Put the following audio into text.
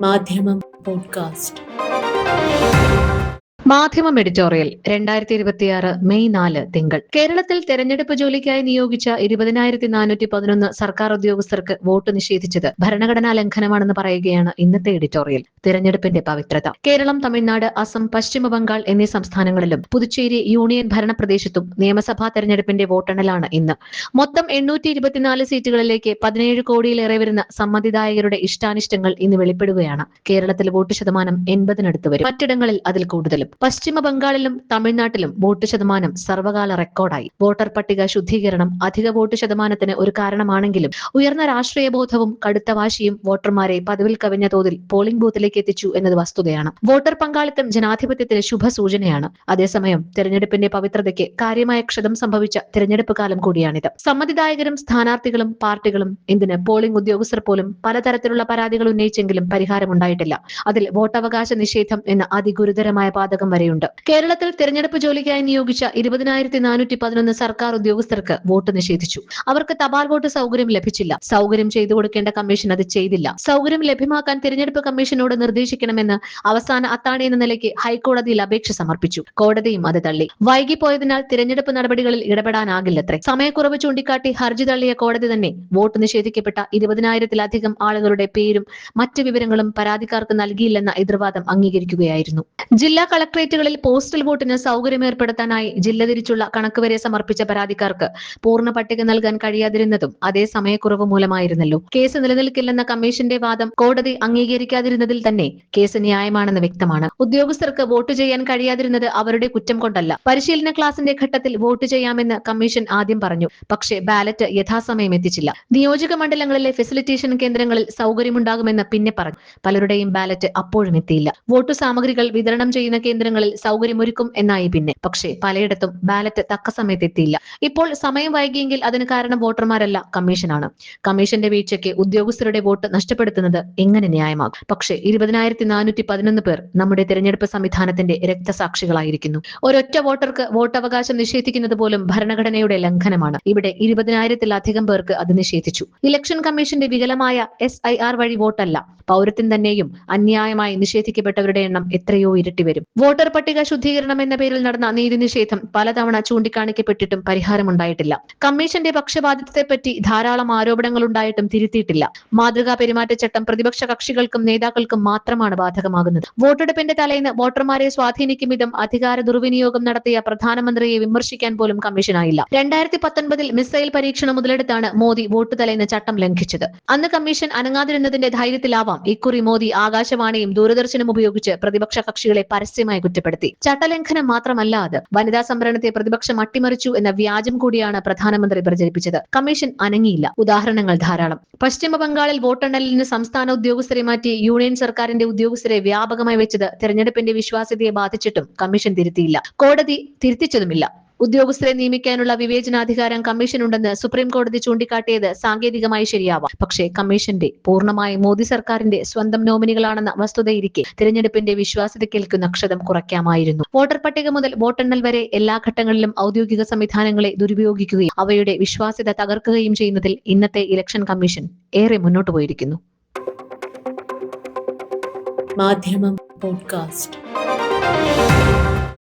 മാധ്യമം പോഡ്കാസ്റ്റ്. മാധ്യമം editorial 2026 May 4 തിങ്കൾ. കേരളത്തിൽ തെരഞ്ഞെടുപ്പ് ജോലിക്കായി നിയോഗിച്ച 20,411 സർക്കാർ ഉദ്യോഗസ്ഥർക്ക് വോട്ട് നിഷേധിച്ചത് ഭരണഘടനാ ലംഘനമാണെന്ന് പറയുകയാണ് ഇന്നത്തെ എഡിറ്റോറിയൽ. തിരഞ്ഞെടുപ്പിന്റെ പവിത്രത. കേരളം, തമിഴ്നാട്, അസം, പശ്ചിമ ബംഗാൾ എന്നീ സംസ്ഥാനങ്ങളിലും പുതുച്ചേരി യൂണിയൻ ഭരണപ്രദേശത്തും നിയമസഭാ തെരഞ്ഞെടുപ്പിന്റെ വോട്ടെണ്ണലാണ് ഇന്ന്. മൊത്തം 824 സീറ്റുകളിലേക്ക് 17 കോടിയിലേറെ വരുന്ന സമ്മതിദായകരുടെ ഇഷ്ടാനിഷ്ടങ്ങൾ ഇന്ന് വെളിപ്പെടുകയാണ്. കേരളത്തിൽ വോട്ട് ശതമാനം 80-നടുത്ത് വരും. മറ്റിടങ്ങളിൽ അതിൽ കൂടുതലും. പശ്ചിമ ബംഗാളിലും തമിഴ്നാട്ടിലും വോട്ട് ശതമാനം സർവകാല റെക്കോർഡായി. വോട്ടർ പട്ടിക ശുദ്ധീകരണം അധിക വോട്ട് ശതമാനത്തിന് ഒരു കാരണമാണെങ്കിലും ഉയർന്ന രാഷ്ട്രീയ ബോധവും കടുത്ത വാശിയും വോട്ടർമാരെ പതിവിൽ കവിഞ്ഞ തോതിൽ പോളിംഗ് ബൂത്തിലേക്ക് എത്തിച്ചു എന്നത് വസ്തുതയാണ്. വോട്ടർ പങ്കാളിത്തം ജനാധിപത്യത്തിന് ശുഭസൂചനയാണ്. അതേസമയം തെരഞ്ഞെടുപ്പിന്റെ പവിത്രതയ്ക്ക് കാര്യമായ ക്ഷതം സംഭവിച്ച തെരഞ്ഞെടുപ്പ് കാലം കൂടിയാണിത്. സമ്മതിദായകരും സ്ഥാനാർത്ഥികളും പാർട്ടികളും എന്തിന് പോളിംഗ് ഉദ്യോഗസ്ഥർ പോലും പലതരത്തിലുള്ള പരാതികൾ ഉന്നയിച്ചെങ്കിലും പരിഹാരമുണ്ടായിട്ടില്ല. അതിൽ വോട്ടവകാശ നിഷേധം എന്ന അതിഗുരുതരമായ പാതകം വരെയുണ്ട്. കേരളത്തിൽ തെരഞ്ഞെടുപ്പ് ജോലിക്കായി നിയോഗിച്ച 20,411 സർക്കാർ ഉദ്യോഗസ്ഥർക്ക് വോട്ട് നിഷേധിച്ചു. അവർക്ക് തപാൽ വോട്ട് സൗകര്യം ലഭിച്ചില്ല. സൗകര്യം ചെയ്തു കൊടുക്കേണ്ട കമ്മീഷൻ അത് ചെയ്തില്ല. സൗകര്യം ലഭ്യമാക്കാൻ തിരഞ്ഞെടുപ്പ് കമ്മീഷനോട് നിർദ്ദേശിക്കണമെന്ന് അവസാന അത്താണി എന്ന നിലയ്ക്ക് ഹൈക്കോടതിയിൽ അപേക്ഷ സമർപ്പിച്ചു. കോടതിയും അത് തള്ളി. വൈകിപ്പോയതിനാൽ തിരഞ്ഞെടുപ്പ് നടപടികളിൽ ഇടപെടാനാകില്ലത്രേ. സമയക്കുറവ് ചൂണ്ടിക്കാട്ടി ഹർജി തള്ളിയ കോടതി തന്നെ വോട്ട് നിഷേധിക്കപ്പെട്ട 20,000-ലധികം ആളുകളുടെ പേരും മറ്റ് വിവരങ്ങളും പരാതിക്കാർക്ക് നൽകിയില്ലെന്ന എതിർവാദം അംഗീകരിക്കുകയായിരുന്നു. ജില്ലാ കളക്ടറേറ്റുകളിൽ പോസ്റ്റൽ വോട്ടിന് സൗകര്യം ഏർപ്പെടുത്താനായി ജില്ല തിരിച്ചുള്ള കണക്ക് വരെ സമർപ്പിച്ച പരാതിക്കാർക്ക് പൂർണ്ണ പട്ടിക നൽകാൻ കഴിയാതിരുന്നതും അതേ സമയക്കുറവ് മൂലമായിരുന്നല്ലോ. കേസ് നിലനിൽക്കില്ലെന്ന കമ്മീഷന്റെ വാദം കോടതി അംഗീകരിക്കാതിരുന്നതിൽ തന്നെ കേസ് ന്യായമാണെന്ന് വ്യക്തമാണ്. ഉദ്യോഗസ്ഥർക്ക് വോട്ട് ചെയ്യാൻ കഴിയാതിരുന്നത് അവരുടെ കുറ്റം കൊണ്ടല്ല. പരിശീലന ക്ലാസിന്റെ ഘട്ടത്തിൽ വോട്ട് ചെയ്യാമെന്ന് കമ്മീഷൻ ആദ്യം പറഞ്ഞു. പക്ഷേ ബാലറ്റ് യഥാസമയം എത്തിച്ചില്ല. നിയോജക മണ്ഡലങ്ങളിലെ ഫെസിലിറ്റേഷൻ കേന്ദ്രങ്ങളിൽ സൗകര്യമുണ്ടാകുമെന്ന് പിന്നെ പറഞ്ഞു. പലരുടെയും ബാലറ്റ് അപ്പോഴും എത്തിയില്ല. വോട്ടു സാമഗ്രികൾ വിതരണം ചെയ്യുന്ന കേന്ദ്രങ്ങളിൽ സൗകര്യമൊരുക്കും എന്നായി പിന്നെ. പക്ഷേ പലയിടത്തും ബാലറ്റ് തക്ക സമയത്ത് എത്തിയില്ല. ഇപ്പോൾ സമയം വൈകിയെങ്കിൽ അതിന് കാരണം വോട്ടർമാരല്ല, കമ്മീഷനാണ്. കമ്മീഷന്റെ വീഴ്ചയ്ക്ക് ഉദ്യോഗസ്ഥരുടെ വോട്ട് നഷ്ടപ്പെടുത്തുന്നത് എങ്ങനെ ന്യായമാകും? പക്ഷേ 20,411 പേർ നമ്മുടെ തിരഞ്ഞെടുപ്പ് സംവിധാനത്തിന്റെ രക്തസാക്ഷികളായിരിക്കുന്നു. ഒരൊറ്റ വോട്ടർക്ക് വോട്ടവകാശം നിഷേധിക്കുന്നത് പോലും ഭരണഘടനയുടെ ലംഘനമാണ്. ഇവിടെ 20,000-ലധികം പേർക്ക് അത് നിഷേധിച്ചു. ഇലക്ഷൻ കമ്മീഷന്റെ വികലമായ SIR വഴി വോട്ടല്ല, പൗരത്വം തന്നെയും അന്യായമായി നിഷേധിക്കപ്പെട്ടവരുടെ എണ്ണം എത്രയോ ഇരട്ടി വരും. വോട്ടർ പട്ടിക ശുദ്ധീകരണം എന്ന പേരിൽ നടന്ന നീതി നിഷേധം പലതവണ ചൂണ്ടിക്കാണിക്കപ്പെട്ടിട്ടും പരിഹാരമുണ്ടായിട്ടില്ല. കമ്മീഷന്റെ പക്ഷപാതിത്വത്തെപ്പറ്റി ധാരാളം ആരോപണങ്ങൾ ഉണ്ടായിട്ടും തിരുത്തിയിട്ടില്ല. മാതൃകാ പെരുമാറ്റച്ചട്ടം പ്രതിപക്ഷ കക്ഷികൾക്കും നേതാക്കൾക്കും മാത്രമാണ് ബാധകമാകുന്നത്. വോട്ടെടുപ്പിന്റെ തലേന്ന് വോട്ടർമാരെ സ്വാധീനിക്കും വിധം അധികാര ദുർവിനിയോഗം നടത്തിയ പ്രധാനമന്ത്രിയെ വിമർശിക്കാൻ പോലും കമ്മീഷനായില്ല. 2019 മിസൈൽ പരീക്ഷണം മുതലെടുത്താണ് മോദി വോട്ട് തലേന്ന് ചട്ടം ലംഘിച്ചത്. അന്ന് കമ്മീഷൻ അനങ്ങാതിരുന്നതിന്റെ ധൈര്യത്തിലാവാം ഇക്കുറി മോദി ആകാശവാണിയും ദൂരദർശനും ഉപയോഗിച്ച് പ്രതിപക്ഷ കക്ഷികളെ പരസ്യമായി കുറ്റപ്പെടുത്തി. ചട്ടലംഘനം മാത്രമല്ല അത്, വനിതാ സംവരണത്തെ പ്രതിപക്ഷം അട്ടിമറിച്ചു എന്ന വ്യാജം കൂടിയാണ് പ്രധാനമന്ത്രി പ്രചരിപ്പിച്ചത്. കമ്മീഷൻ അനങ്ങിയില്ല. ഉദാഹരണങ്ങൾ ധാരാളം. പശ്ചിമ ബംഗാളിൽ വോട്ടെണ്ണലിന് സംസ്ഥാന ഉദ്യോഗസ്ഥരെ മാറ്റി യൂണിയൻ സർക്കാരിന്റെ ഉദ്യോഗസ്ഥരെ വ്യാപകമായി വെച്ചത് തെരഞ്ഞെടുപ്പിന്റെ വിശ്വാസ്യതയെ ബാധിച്ചിട്ടും കമ്മീഷൻ തിരുത്തിയില്ല. കോടതി തിരുത്തിച്ചതുമില്ല. ഉദ്യോഗസ്ഥരെ നിയമിക്കാനുള്ള വിവേചനാധികാരം കമ്മീഷനുണ്ടെന്ന് സുപ്രീം കോടതി ചൂണ്ടിക്കാട്ടിയത് സാങ്കേതികമായി ശരിയാവാം. പക്ഷേ കമ്മീഷന്റെ പൂർണ്ണമായി മോദി സർക്കാരിന്റെ സ്വന്തം നോമിനികളാണെന്ന വസ്തുതയിരിക്കെ തിരഞ്ഞെടുപ്പിന്റെ വിശ്വാസ്യതയ്ക്കേൽക്കുന്ന ക്ഷതം കുറയ്ക്കാമായിരുന്നു. വോട്ടർ പട്ടിക മുതൽ വോട്ടെണ്ണൽ വരെ എല്ലാ ഘട്ടങ്ങളിലും ഔദ്യോഗിക സംവിധാനങ്ങളെ ദുരുപയോഗിക്കുകയും അവയുടെ വിശ്വാസ്യത തകർക്കുകയും ചെയ്യുന്നതിൽ ഇന്നത്തെ ഇലക്ഷൻ കമ്മീഷൻ ഏറെ മുന്നോട്ട് പോയിരിക്കുന്നു. മാധ്യമം പോഡ്കാസ്റ്റ്.